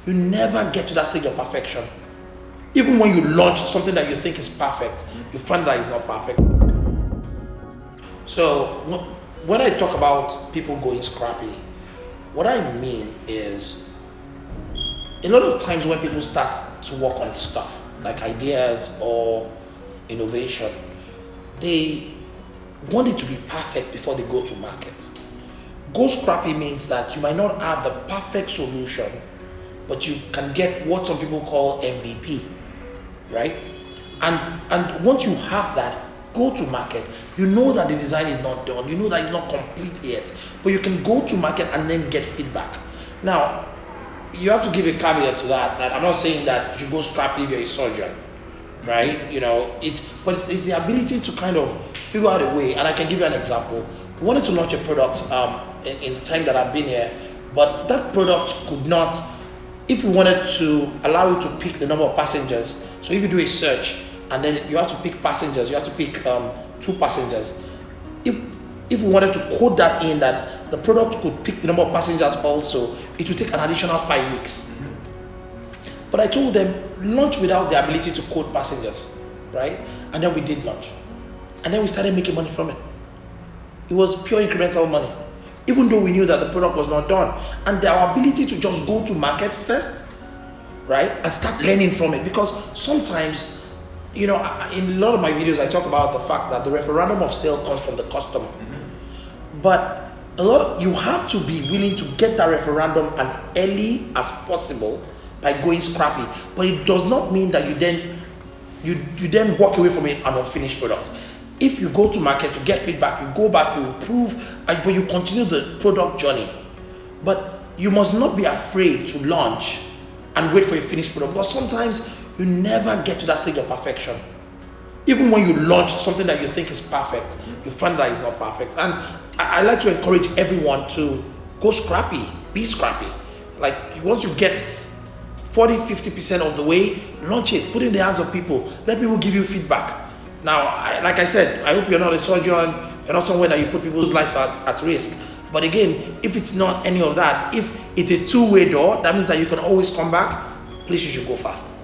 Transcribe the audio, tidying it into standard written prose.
you never get to that stage of perfection. Even when you launch something that you think is perfect, you find that it's not perfect. So when I talk about people going scrappy, what I mean is a lot of times when people start to work on stuff like ideas or innovation, they want it to be perfect before they go to market. Go scrappy means that you might not have the perfect solution, but you can get what some people call MVP, right? And once you have that, go to market. You know that the design is not done, you know that it's not complete yet, but you can go to market and then get feedback. Now, you have to give a caveat to that. I'm not saying that you go scrappy if you're a surgeon, right? You know, it's the ability to kind of figure out a way. And I can give you an example. We wanted to launch a product in the time that I've been here, but that product could not, if we wanted to allow you to pick the number of passengers. So if you do a search and then you have to pick passengers, you have to pick 2 passengers. If we wanted to code that in, that the product could pick the number of passengers also, it would take an additional 5 weeks. But I told them, launch without the ability to code passengers, right? And then we did launch. And then we started making money from it. It was pure incremental money, even though we knew that the product was not done. And our ability to just go to market first, right? And start learning from it. Because sometimes, you know, in a lot of my videos, I talk about the fact that the referendum of sale comes from the customer. But you have to be willing to get that referendum as early as possible by going scrappy. But it does not mean that you then walk away from an unfinished product. If you go to market, you get feedback, you go back, you improve, but you continue the product journey. But you must not be afraid to launch and wait for a finished product, because sometimes you never get to that stage of perfection. Even when you launch something that you think is perfect, you find that it's not perfect. And I like to encourage everyone to go scrappy, be scrappy. Like once you get 40-50% of the way, launch it, put it in the hands of people, let people give you feedback. Now, like I said, I hope you're not a surgeon, you're not somewhere that you put people's lives at risk. But again, if it's not any of that, if it's a two-way door, that means that you can always come back, please, you should go fast.